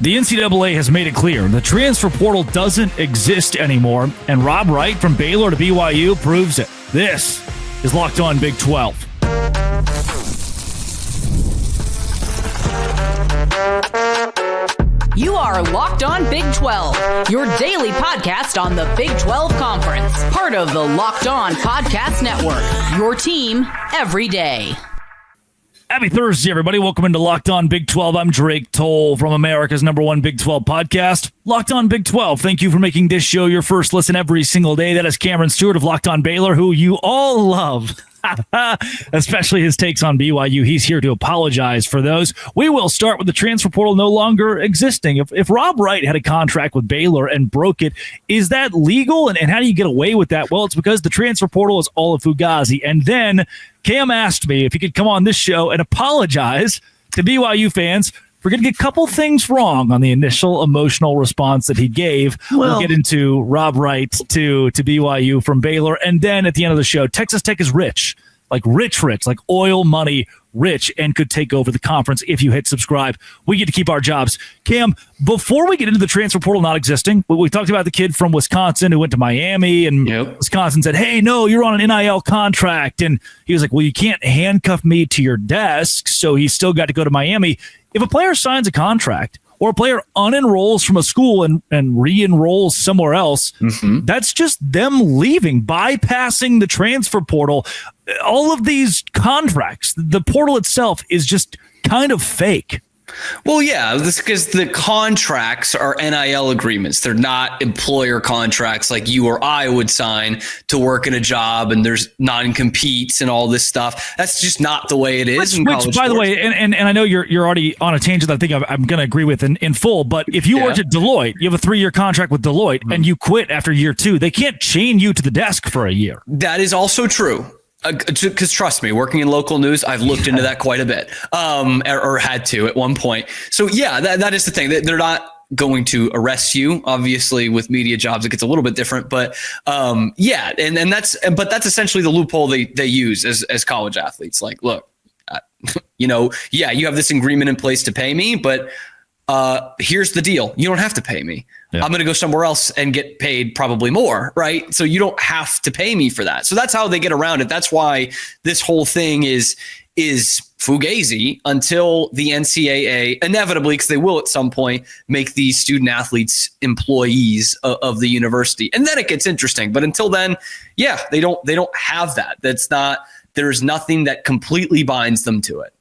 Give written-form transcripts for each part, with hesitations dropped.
The NCAA has made it clear the transfer portal doesn't exist anymore, and Rob Wright from Baylor to BYU proves it. This is Locked On Big 12. You are Locked On Big 12, your daily podcast on the Big 12 Conference, part of the Locked On Podcast Network, your team every day. Happy Thursday, everybody. Welcome into Locked On Big 12. I'm Drake Toll from America's #1 Big 12 podcast, Locked On Big 12. Thank you for making this show your first listen every single day. That is Cameron Stewart of Locked On Baylor, who you all love, especially his takes on BYU. He's here to apologize for those. We will start with the transfer portal no longer existing. If Rob Wright had a contract with Baylor and broke it, is that legal? And how do you get away with that? Well, it's because the transfer portal is all of Fugazi. And then Cam asked me if he could come on this show and apologize to BYU fans for getting a couple things wrong on the initial emotional response that he gave. We'll get into Rob Wright to BYU from Baylor. And then at the end of the show, Texas Tech is rich, like rich, like oil money rich, and could take over the conference if you hit subscribe. We get to keep our jobs. Cam, before we get into the transfer portal not existing, we talked about the kid from Wisconsin who went to Miami, and Wisconsin said, hey, no, you're on an NIL contract. And he was like, well, you can't handcuff me to your desk. So he still got to go to Miami. If a player signs a contract or a player unenrolls from a school and re-enrolls somewhere else, that's just them leaving, bypassing the transfer portal. All of these contracts, the portal itself is just kind of fake. Well, yeah, this because the contracts are NIL agreements. They're not employer contracts like you or I would sign to work in a job, and there's non-competes and all this stuff. That's just not the way it is in college sports. By the way, and I know you're already on a tangent that I think I'm going to agree with in full, but if you worked at Deloitte, you have a 3-year contract with Deloitte, and you quit after year 2, they can't chain you to the desk for a year. That is also true. Because trust me, working in local news, I've looked into that quite a bit, or had to at one point. So yeah, that is the thing. They're not going to arrest you. Obviously, with media jobs, it gets a little bit different. But yeah, and that's essentially the loophole they use as college athletes. Like, look, you have this agreement in place to pay me, but here's the deal: you don't have to pay me. Yeah. I'm going to go somewhere else and get paid probably more, right? So you don't have to pay me for that. So that's how they get around it. That's why this whole thing is fugazi until the NCAA inevitably, because they will at some point, make these student athletes employees of the university, and then it gets interesting. But until then, yeah, they don't have that. There's nothing that completely binds them to it.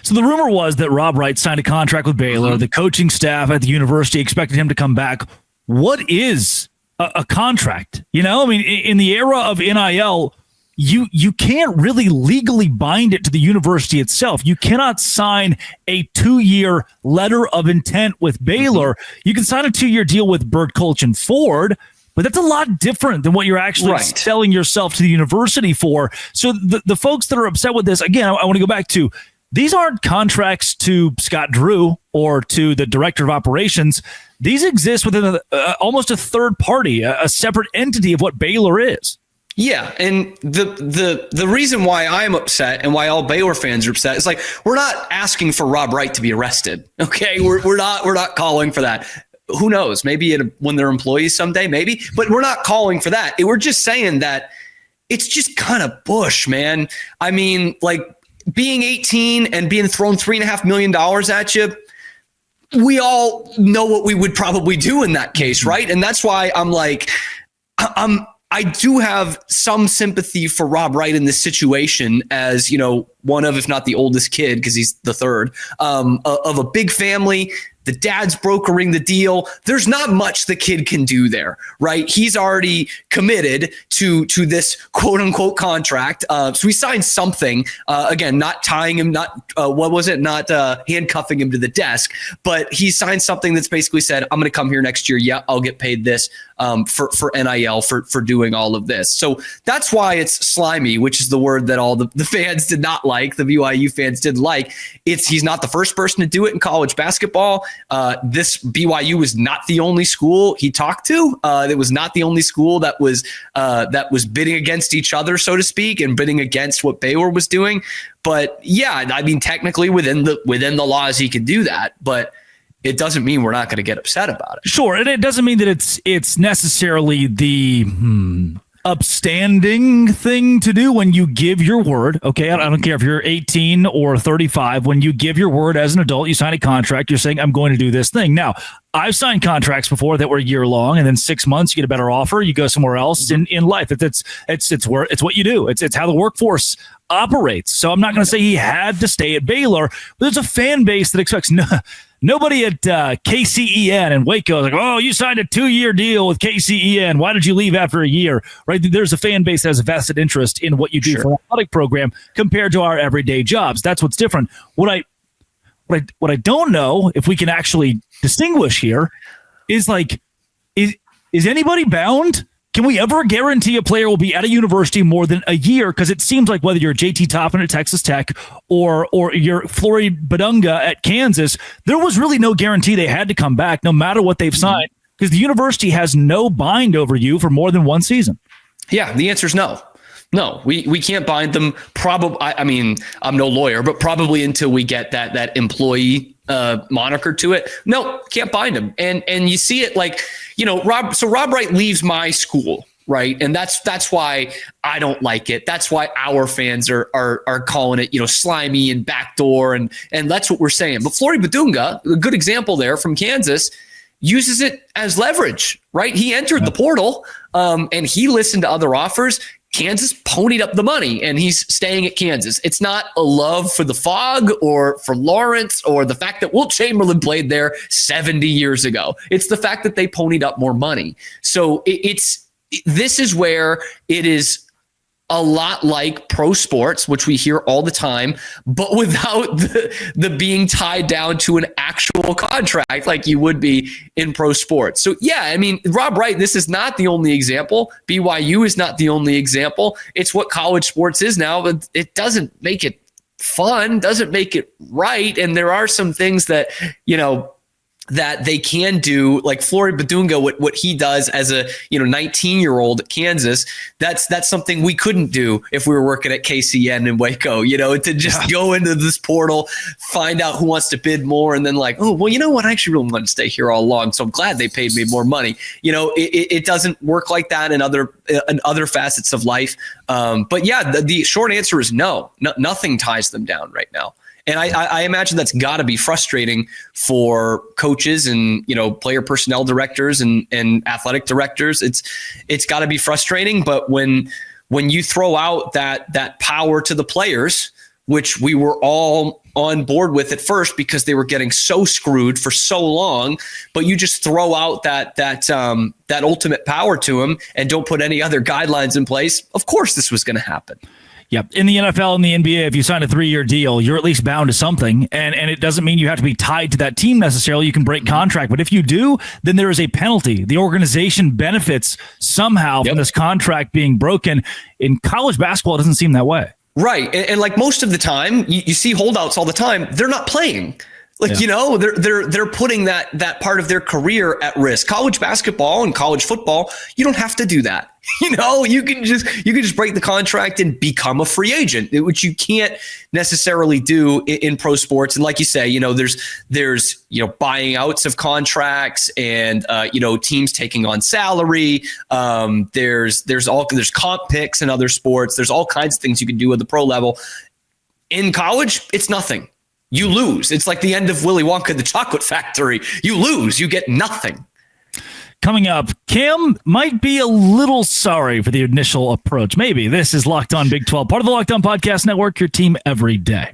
So the rumor was that Rob Wright signed a contract with Baylor. The coaching staff at the university expected him to come back. What is a contract? In the era of NIL, you can't really legally bind it to the university itself. You cannot sign a 2-year letter of intent with Baylor. You can sign a 2-year deal with Bert Kolch and Ford, but that's a lot different than what you're actually selling yourself to the university for. So the folks that are upset with this, again, I want to go back to, these aren't contracts to Scott Drew or to the director of operations. These exist within almost a third party, a separate entity of what Baylor is. Yeah, and the reason why I'm upset and why all Baylor fans are upset is, like, we're not asking for Rob Wright to be arrested. Okay, we're not calling for that. Who knows? Maybe when they're employees someday, maybe. But we're not calling for that. We're just saying that it's just kind of bush, man. I mean, like, being 18 and being thrown $3.5 million at you, we all know what we would probably do in that case, right? And that's why I'm like, I do have some sympathy for Rob Wright in this situation as, one of, if not the oldest kid, because he's the third, of a big family. The dad's brokering the deal. There's not much the kid can do there, right? He's already committed to this quote unquote contract. So he signed something, again, not tying him, not handcuffing him to the desk, but he signed something that's basically said, I'm going to come here next year. Yeah, I'll get paid this for NIL for doing all of this. So that's why it's slimy, which is the word that all the fans did not like. The BYU fans didn't like. He's not the first person to do it in college basketball. This BYU was not the only school he talked to. It was not the only school that was bidding against each other, so to speak, and bidding against what Baylor was doing. But yeah, I mean, technically within the laws, he could do that. But it doesn't mean we're not going to get upset about it. Sure, and it doesn't mean that it's necessarily the upstanding thing to do when you give your word. Okay, I don't care if you're 18 or 35. When you give your word as an adult, you sign a contract. You're saying, I'm going to do this thing. Now, I've signed contracts before that were a year long, and then 6 months you get a better offer. You go somewhere else in life. It's what you do. It's how the workforce operates. So I'm not going to say he had to stay at Baylor, but there's a fan base that expects nobody at KCEN and Waco is like, oh, you signed a 2-year deal with KCEN. Why did you leave after a year? Right? There's a fan base that has a vested interest in what you do for an athletic program compared to our everyday jobs. That's what's different. What I don't know if we can actually distinguish here is like, is anybody bound? Can we ever guarantee a player will be at a university more than a year? Because it seems like whether you're JT Toppin at Texas Tech or you're Flory Badunga at Kansas, there was really no guarantee they had to come back no matter what they've signed, because the university has no bind over you for more than one season. Yeah, the answer is no. No, we can't bind them. Probably, I mean, I'm no lawyer, but probably until we get that employee moniker to it. No, can't bind them. And you see it like, Rob Wright leaves my school, right? And that's why I don't like it. That's why our fans are calling it, slimy and backdoor, and that's what we're saying. But Flory Badunga, a good example there from Kansas, uses it as leverage, right? He entered the portal and he listened to other offers. Kansas ponied up the money and he's staying at Kansas. It's not a love for the Fog or for Lawrence or the fact that Wilt Chamberlain played there 70 years ago. It's the fact that they ponied up more money. So this is where it is a lot like pro sports, which we hear all the time, but without the being tied down to an actual contract like you would be in pro sports. So yeah, I mean, Rob Wright, this is not the only example. BYU is not the only example. It's what college sports is now, but it doesn't make it fun, doesn't make it right. And there are some things that, that they can do, like Flory Badunga, what he does as a 19-year-old at Kansas. That's something we couldn't do if we were working at KCN in Waco. To just go into this portal, find out who wants to bid more, and then like, oh well, you know what? I actually really want to stay here all along, so I'm glad they paid me more money. It doesn't work like that in other facets of life. But yeah, the short answer is no. Nothing ties them down right now. And I imagine that's got to be frustrating for coaches and player personnel directors and athletic directors. It's got to be frustrating. But when you throw out that power to the players, which we were all on board with at first because they were getting so screwed for so long, but you just throw out that ultimate power to them and don't put any other guidelines in place, of course this was going to happen. Yep. In the NFL and the NBA, if you sign a 3-year deal, you're at least bound to something. And it doesn't mean you have to be tied to that team necessarily. You can break contract. But if you do, then there is a penalty. The organization benefits somehow from this contract being broken. In college basketball, it doesn't seem that way. Right. And like most of the time, you see holdouts all the time. They're not playing. They're putting that part of their career at risk. College basketball and college football, you don't have to do that. You can just break the contract and become a free agent, which you can't necessarily do in pro sports. And like you say, there's buying outs of contracts and teams taking on salary. There's comp picks in other sports. There's all kinds of things you can do at the pro level. In college, it's nothing. You lose. It's like the end of Willy Wonka and the Chocolate Factory. You lose. You get nothing. Coming up, Cam might be a little sorry for the initial approach. Maybe. This is Locked On Big 12, part of the Locked On Podcast Network, your team every day.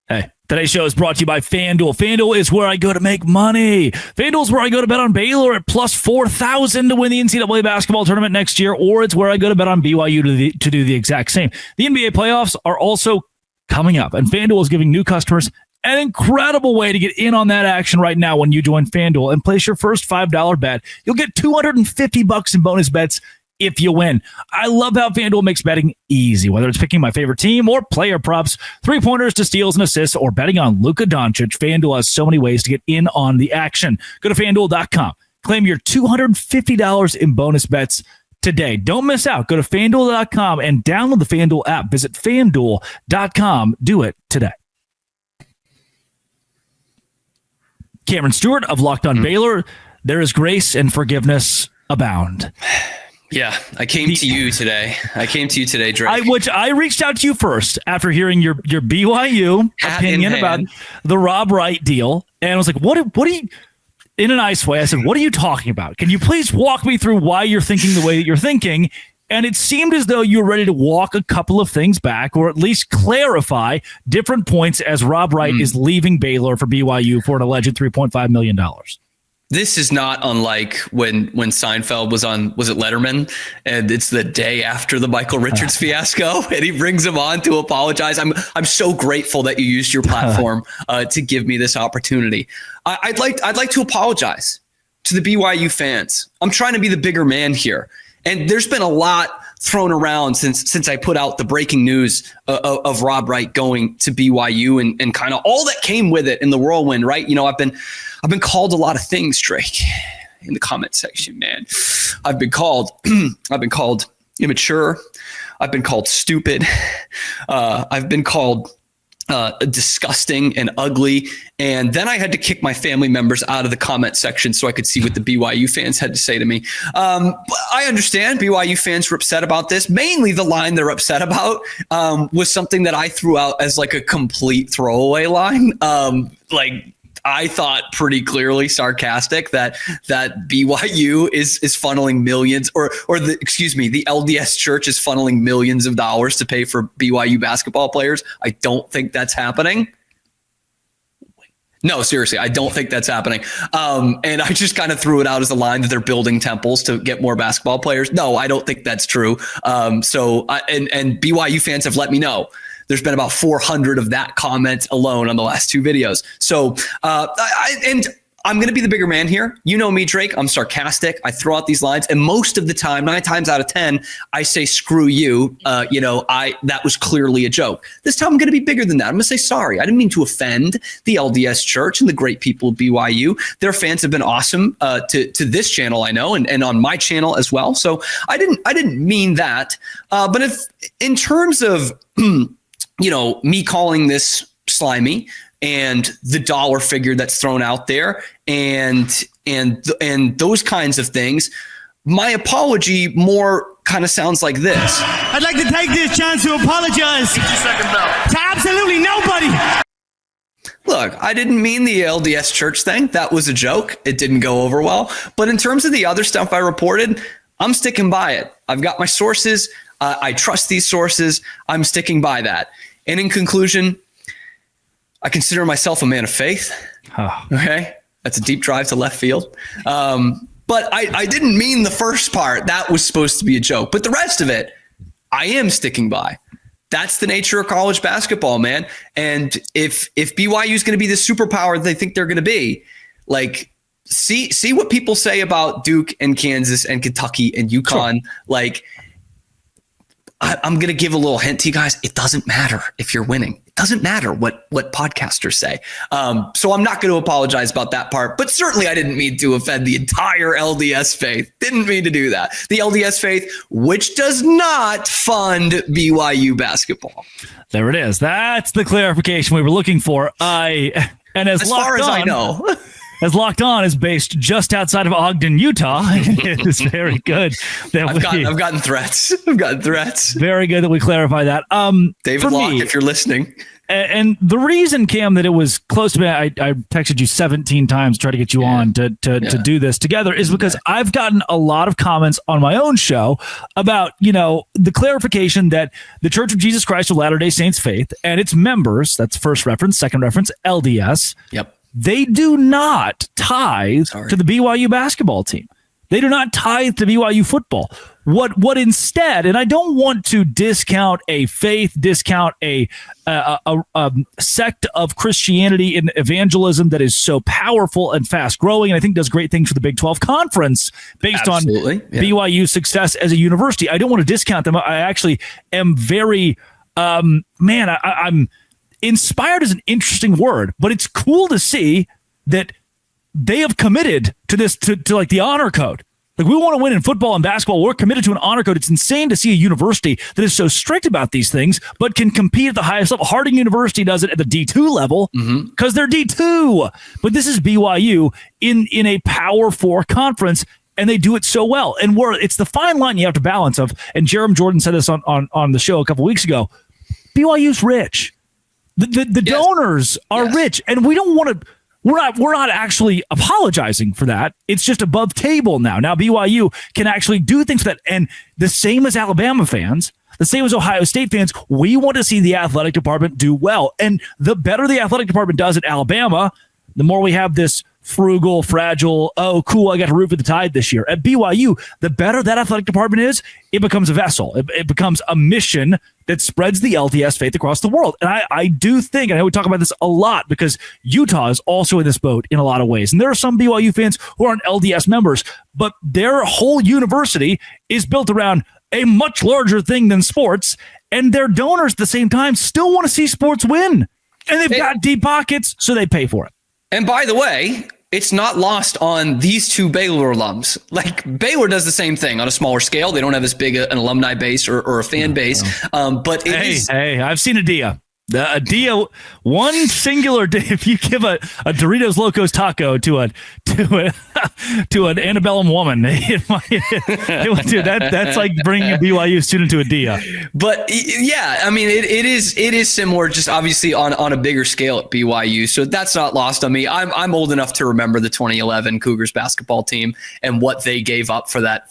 Hey, today's show is brought to you by FanDuel. FanDuel is where I go to make money. FanDuel is where I go to bet on Baylor at plus 4,000 to win the NCAA basketball tournament next year, or it's where I go to bet on BYU to do the exact same. The NBA playoffs are also coming up, and FanDuel is giving new customers an incredible way to get in on that action right now when you join FanDuel and place your first $5 bet. You'll get $250 in bonus bets if you win. I love how FanDuel makes betting easy, whether it's picking my favorite team or player props, 3-pointers to steals and assists, or betting on Luka Doncic. FanDuel has so many ways to get in on the action. Go to FanDuel.com. Claim your $250 in bonus bets today. Don't miss out. Go to FanDuel.com and download the FanDuel app. Visit FanDuel.com. Do it today. Cameron Stewart of Locked On Baylor. There is grace and forgiveness abound. Yeah, I came to you today. Drake. I reached out to you first after hearing your BYU opinion about the Rob Wright deal, and I was like, "What do you?" In a nice way, I said, "What are you talking about? Can you please walk me through why you're thinking the way that you're thinking?" And it seemed as though you were ready to walk a couple of things back, or at least clarify different points as Rob Wright is leaving Baylor for BYU for an alleged $3.5 million. This is not unlike when Seinfeld was it Letterman, and it's the day after the Michael Richards fiasco, and he brings him on to apologize. I'm so grateful that you used your platform to give me this opportunity. I'd like to apologize to the BYU fans. I'm trying to be the bigger man here, and there's been a lot thrown around since I put out the breaking news of Rob Wright going to BYU and kind of all that came with it in the whirlwind, right? You know, I've been called a lot of things, Drake, in the comment section, man. I've been called immature. I've been called stupid. I've been called disgusting and ugly. And then I had to kick my family members out of the comment section so I could see what the BYU fans had to say to me. I understand BYU fans were upset about this. Mainly the line they're upset about was something that I threw out as like a complete throwaway line. I thought pretty clearly sarcastic that BYU is funneling millions the LDS Church is funneling millions of dollars to pay for BYU basketball players. I don't think that's happening. No, seriously, I don't think that's happening. And I just kind of threw it out as a line that they're building temples to get more basketball players. No, I don't think that's true. And BYU fans have let me know. There's been about 400 of that comment alone on the last two videos. So, I'm going to be the bigger man here. You know me, Drake. I'm sarcastic. I throw out these lines. And most of the time, 9 times out of 10, I say, screw you. That was clearly a joke. This time I'm going to be bigger than that. I'm going to say, sorry. I didn't mean to offend the LDS Church and the great people of BYU. Their fans have been awesome to this channel, I know, and on my channel as well. So I didn't mean that. But if in terms of, me calling this slimy, and the dollar figure that's thrown out there and those kinds of things, my apology more kind of sounds like this. I'd like to take this chance to apologize to absolutely nobody. Look, I didn't mean the LDS Church thing. That was a joke. It didn't go over well. But in terms of the other stuff I reported, I'm sticking by it. I've got my sources. I trust these sources. I'm sticking by that. And in conclusion, I consider myself a man of faith. Oh. Okay. That's a deep drive to left field. But I didn't mean the first part. That was supposed to be a joke. But the rest of it, I am sticking by. That's the nature of college basketball, man. And if BYU is going to be the superpower that they think they're going to be, like, see what people say about Duke and Kansas and Kentucky and UConn. Sure. Like, I'm going to give a little hint to you guys. It doesn't matter if you're winning. It doesn't matter what podcasters say. So I'm not going to apologize about that part. But certainly I didn't mean to offend the entire LDS faith. Didn't mean to do that. The LDS faith, which does not fund BYU basketball. There it is. That's the clarification we were looking for. As far as I know. As Locked On is based just outside of Ogden, Utah. It is very good. I've gotten threats. Very good that we clarify that. David Locke, if you're listening. And the reason, Cam, that it was close to me, I texted you 17 times to try to get you on to do this together, is because I've gotten a lot of comments on my own show about, the clarification that the Church of Jesus Christ of Latter-day Saints faith and its members, that's first reference, second reference, LDS. Yep. They do not tithe to the BYU basketball team. They do not tithe to BYU football. What instead, and I don't want to discount a faith, discount a sect of Christianity and evangelism that is so powerful and fast growing, and I think does great things for the Big 12 Conference based on BYU's success as a university. I don't want to discount them. I actually am very, I'm inspired is an interesting word, but it's cool to see that they have committed to this, to like the honor code. Like, we want to win in football and basketball. We're committed to an honor code. It's insane to see a university that is so strict about these things, but can compete at the highest level. Harding University does it at the D2 level because they're D2. But this is BYU in a Power 4 conference, and they do it so well. And it's the fine line you have to balance of, and Jerem Jordan said this on the show a couple weeks ago, BYU's rich. The donors are rich, and we don't want to. We're not actually apologizing for that. It's just above table now. Now BYU can actually do things for that, and the same as Alabama fans, the same as Ohio State fans. We want to see the athletic department do well, and the better the athletic department does at Alabama, the more we have this frugal, fragile, oh, cool, I got to root for the Tide this year. At BYU, the better that athletic department is, it becomes a vessel. It becomes a mission that spreads the LDS faith across the world. And I do think, and I know we talk about this a lot because Utah is also in this boat in a lot of ways. And there are some BYU fans who aren't LDS members, but their whole university is built around a much larger thing than sports. And their donors at the same time still want to see sports win. And they've got deep pockets, so they pay for it. And by the way, it's not lost on these two Baylor alums. Like, Baylor does the same thing on a smaller scale. They don't have as big an alumni base or a fan base. But hey, I've seen a dia. A dia, one singular day. If you give a Doritos Locos taco to an antebellum woman, that's like bringing a BYU student to a dia. But yeah, I mean, it is similar, just obviously on a bigger scale at BYU. So that's not lost on me. I'm old enough to remember the 2011 Cougars basketball team and what they gave up for that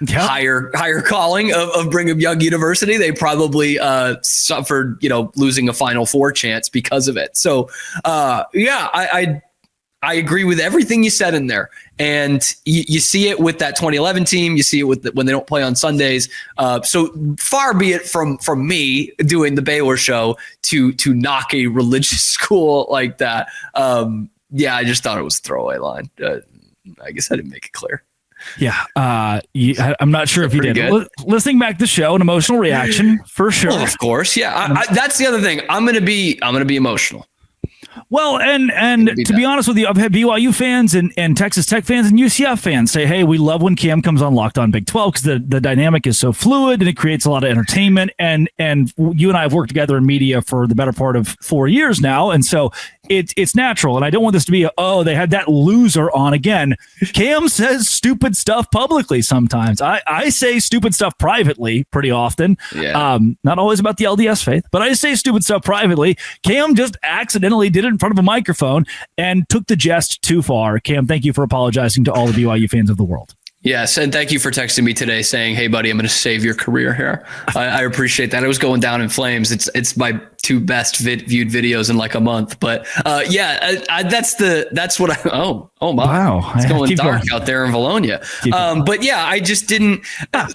higher calling of Brigham Young University. They probably suffered, losing a Final Four chance because of it. So I agree with everything you said in there. And you see it with that 2011 team. You see it with when they don't play on Sundays. So far be it from me doing the Baylor show to knock a religious school like that. I just thought it was a throwaway line. I guess I didn't make it clear. Yeah, I'm not sure if you did. Listening back to the show, an emotional reaction for sure. Well, of course, yeah. That's the other thing. I'm gonna be emotional. Well, and to be honest with you, I've had BYU fans and Texas Tech fans and UCF fans say, hey, we love when Cam comes on Locked On Big 12 because the dynamic is so fluid and it creates a lot of entertainment. And you and I have worked together in media for the better part of 4 years now. And so it's natural. And I don't want this to be, they had that loser on again. Cam says stupid stuff publicly sometimes. I say stupid stuff privately pretty often. Yeah. Not always about the LDS faith, but I say stupid stuff privately. Cam just accidentally did it in front of a microphone and took the jest too far. Cam, thank you for apologizing to all the BYU fans of the world. Yes, and thank you for texting me today saying, hey, buddy, I'm going to save your career here. I appreciate that. It was going down in flames. It's my two best viewed videos in like a month. But that's what I, oh my, wow, it's going dark out there in Valonia. But yeah, I just didn't,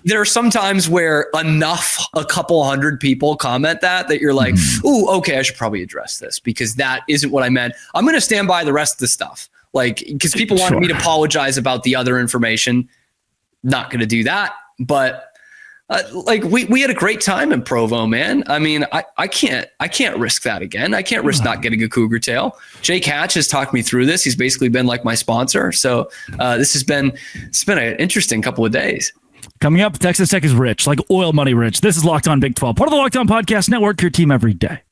there are some times where a couple hundred people comment that you're like, ooh, okay, I should probably address this because that isn't what I meant. I'm going to stand by the rest of the stuff. Like, because people wanted me to apologize about the other information. Not going to do that. But we had a great time in Provo, man. I mean, I can't risk that again. I can't risk not getting a Cougar tail. Jake Hatch has talked me through this. He's basically been like my sponsor. So it's been an interesting couple of days. Coming up, Texas Tech is rich, like oil money rich. This is Locked On Big 12, part of the Locked On Podcast Network, your team every day.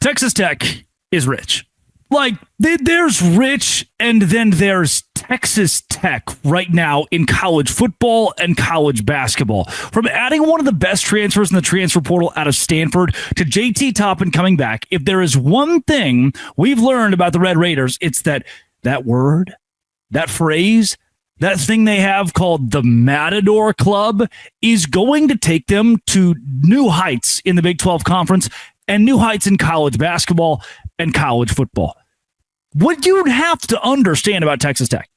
Texas Tech is rich. Like, there's rich, and then there's Texas Tech right now in college football and college basketball. From adding one of the best transfers in the transfer portal out of Stanford to JT Toppin coming back, if there is one thing we've learned about the Red Raiders, it's that word, that phrase, that thing they have called the Matador Club is going to take them to new heights in the Big 12 Conference and new heights in college basketball and college football. What you have to understand about Texas Tech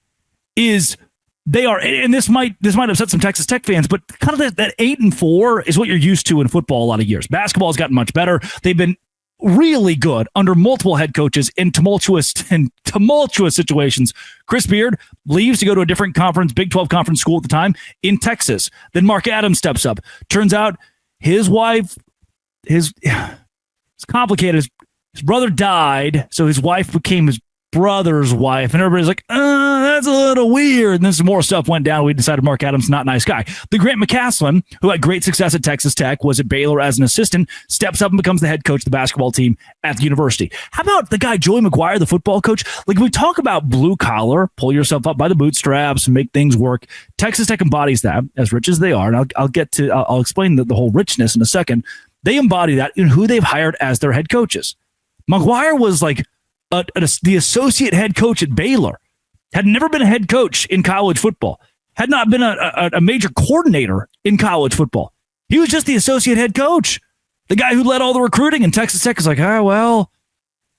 is they are, and this might upset some Texas Tech fans, but kind of that 8-4 is what you're used to in football a lot of years. Basketball has gotten much better. They've been really good under multiple head coaches in tumultuous situations. Chris Beard leaves to go to a different conference, Big 12 conference school at the time in Texas. Then Mark Adams steps up. Turns out his wife, it's complicated. His brother died, so his wife became his brother's wife, and everybody's like, that's a little weird. And then some more stuff went down. We decided Mark Adams, not a nice guy. The Grant McCaslin, who had great success at Texas Tech, was at Baylor as an assistant, steps up and becomes the head coach of the basketball team at the university. How about the guy, Joey McGuire, the football coach? Like, we talk about blue collar, pull yourself up by the bootstraps and make things work. Texas Tech embodies that, as rich as they are. And I'll explain the whole richness in a second. They embody that in who they've hired as their head coaches. McGuire was like the associate head coach at Baylor, had never been a head coach in college football, had not been a major coordinator in college football. He was just the associate head coach, the guy who led all the recruiting. And Texas Tech is like, well,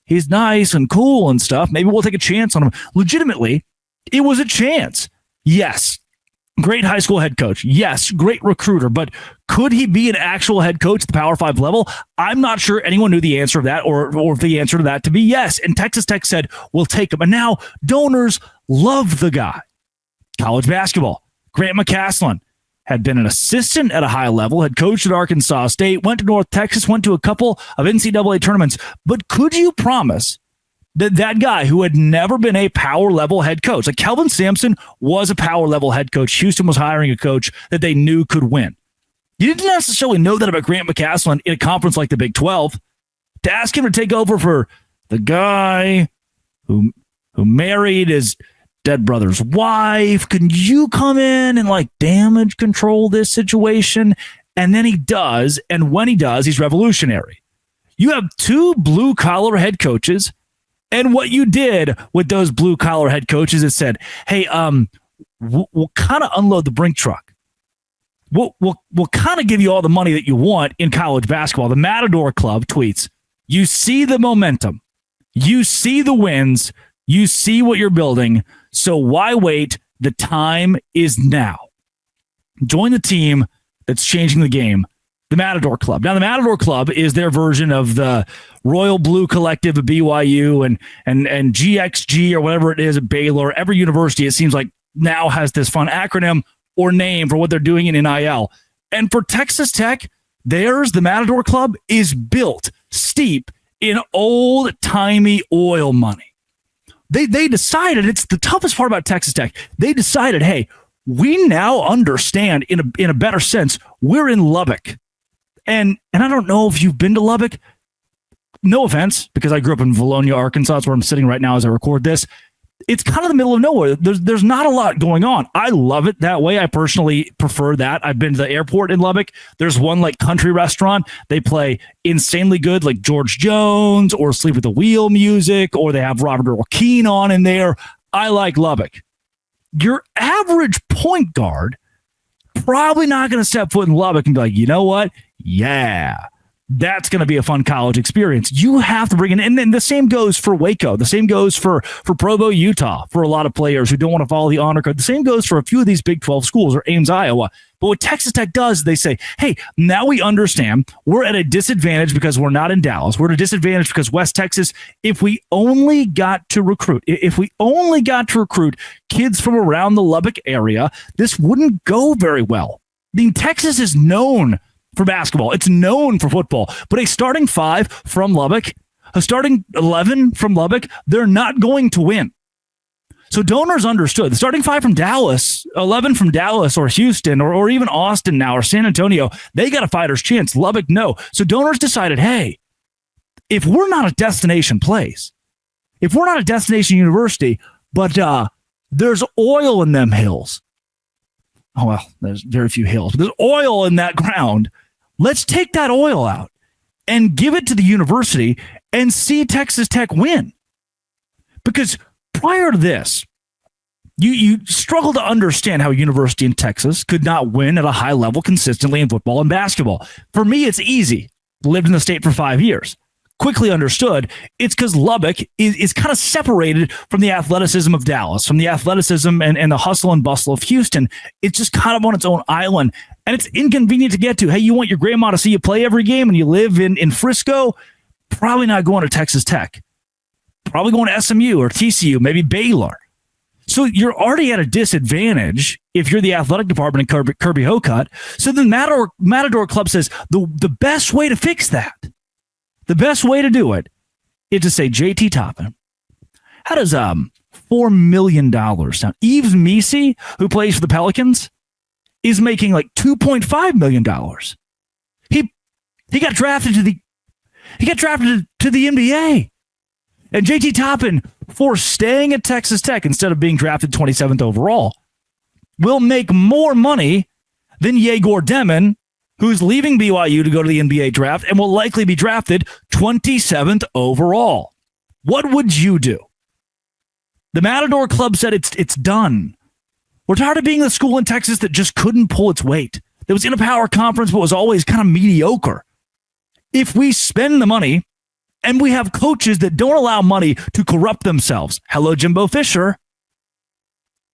he's nice and cool and stuff. Maybe we'll take a chance on him. Legitimately, it was a chance. Yes. Great high school head coach. Yes, great recruiter. But could he be an actual head coach at the Power 5 level? I'm not sure anyone knew the answer of that or the answer to that to be yes. And Texas Tech said, we'll take him. And now donors love the guy. College basketball. Grant McCaslin had been an assistant at a high level, had coached at Arkansas State, went to North Texas, went to a couple of NCAA tournaments. But could you promise that guy who had never been a power level head coach, like Kelvin Sampson was a power level head coach. Houston was hiring a coach that they knew could win. You didn't necessarily know that about Grant McCaslin in a conference like the Big 12. To ask him to take over for the guy who married his dead brother's wife, can you come in and like damage control this situation? And then he does. And when he does, he's revolutionary. You have two blue collar head coaches. And what you did with those blue collar head coaches is said, hey, we'll kind of unload the Brink truck. We'll kind of give you all the money that you want in college basketball. The Matador Club tweets, you see the momentum, you see the wins, you see what you're building. So why wait? The time is now. Join the team that's changing the game. The Matador Club. Now, the Matador Club is their version of the Royal Blue Collective of BYU and GXG or whatever it is at Baylor. Every university, it seems like, now has this fun acronym or name for what they're doing in NIL. And for Texas Tech, the Matador Club is built steep in old-timey oil money. They decided, it's the toughest part about Texas Tech, they decided, hey, we now understand in a better sense, we're in Lubbock. And I don't know if you've been to Lubbock. No offense, because I grew up in Valonia, Arkansas. That's where I'm sitting right now as I record this. It's kind of the middle of nowhere. There's not a lot going on. I love it that way. I personally prefer that. I've been to the airport in Lubbock. There's one like country restaurant. They play insanely good, like George Jones or Sleep at the Wheel music, or they have Robert Earl Keen on in there. I like Lubbock. Your average point guard probably not going to step foot in Lubbock and be like, you know what? Yeah, that's going to be a fun college experience. You have to bring in, and then the same goes for Waco. The same goes for Provo, Utah, for a lot of players who don't want to follow the honor code. The same goes for a few of these Big 12 schools, or Ames, Iowa. But what Texas Tech does, they say, hey, now we understand we're at a disadvantage because we're not in Dallas. We're at a disadvantage because West Texas, if we only got to recruit kids from around the Lubbock area, this wouldn't go very well. I mean, Texas is known for basketball. It's known for football. But a starting 5 from Lubbock, a starting 11 from Lubbock, they're not going to win. So donors understood. The starting 5 from Dallas, 11 from Dallas or Houston or even Austin now or San Antonio, they got a fighter's chance. Lubbock, no. So donors decided, hey, if we're not a destination place, if we're not a destination university, but there's oil in them hills. Oh, well, there's very few hills. But there's oil in that ground. Let's take that oil out and give it to the university and see Texas Tech win. Because prior to this, you struggle to understand how a university in Texas could not win at a high level consistently in football and basketball. For me, it's easy. Lived in the state for 5 years. Quickly understood, it's because Lubbock is kind of separated from the athleticism of Dallas, from the athleticism and the hustle and bustle of Houston. It's just kind of on its own island, and it's inconvenient to get to. Hey, you want your grandma to see you play every game and you live in Frisco? Probably not going to Texas Tech. Probably going to SMU or TCU, maybe Baylor. So you're already at a disadvantage if you're the athletic department in Kirby Hocutt. So the Matador Club says the best way to fix that, the best way to do it is to say JT Toppin, how does $4 million sound? Yves Missi, who plays for the Pelicans, is making like $2.5 million. He got drafted to the NBA. And JT Toppin, for staying at Texas Tech instead of being drafted 27th overall, will make more money than Yegor Demon, who's leaving BYU to go to the NBA draft and will likely be drafted 27th overall. What would you do? The Matador Club said it's done. We're tired of being the school in Texas that just couldn't pull its weight. That was in a power conference but was always kind of mediocre. If we spend the money and we have coaches that don't allow money to corrupt themselves. Hello, Jimbo Fisher.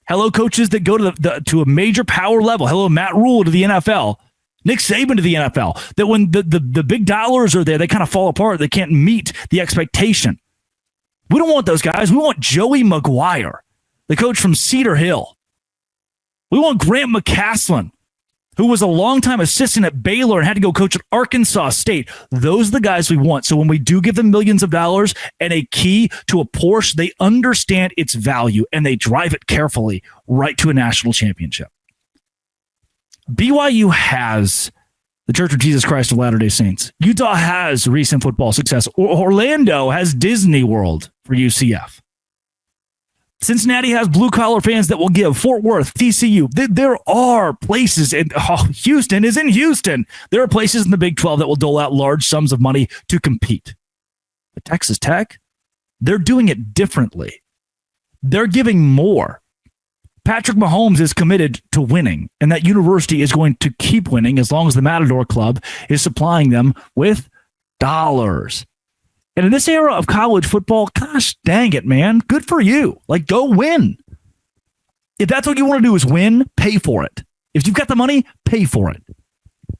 Hello, coaches that go to a major power level. Hello, Matt Rule to the NFL. Nick Saban to the NFL. That when the big dollars are there, they kind of fall apart. They can't meet the expectation. We don't want those guys. We want Joey McGuire, the coach from Cedar Hill. We want Grant McCaslin, who was a longtime assistant at Baylor and had to go coach at Arkansas State. Those are the guys we want. So when we do give them millions of dollars and a key to a Porsche, they understand its value and they drive it carefully right to a national championship. BYU has the Church of Jesus Christ of Latter-day Saints. Utah has recent football success. Orlando has Disney World for UCF. Cincinnati has blue-collar fans that will give. Fort Worth, TCU. There are places, and Houston is in Houston. There are places in the Big 12 that will dole out large sums of money to compete. But Texas Tech, they're doing it differently. They're giving more. Patrick Mahomes is committed to winning, and that university is going to keep winning as long as the Matador Club is supplying them with dollars. And in this era of college football, gosh dang it, man. Good for you. Like, go win. If that's what you want to do is win, pay for it. If you've got the money, pay for it.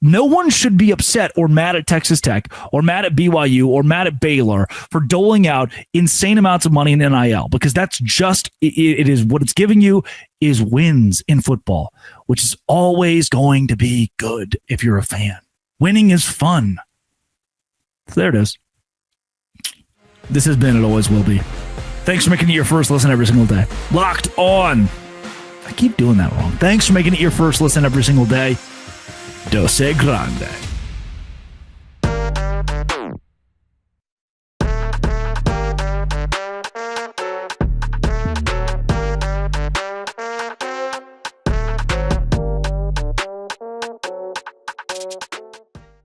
No one should be upset or mad at Texas Tech or mad at BYU or mad at Baylor for doling out insane amounts of money in NIL, because that's just, it is what it's giving you is wins in football, which is always going to be good if you're a fan. Winning is fun. So there it is. This has been, it always will be. Thanks for making it your first listen every single day. Locked On. I keep doing that wrong. Thanks for making it your first listen every single day. Dose Grande.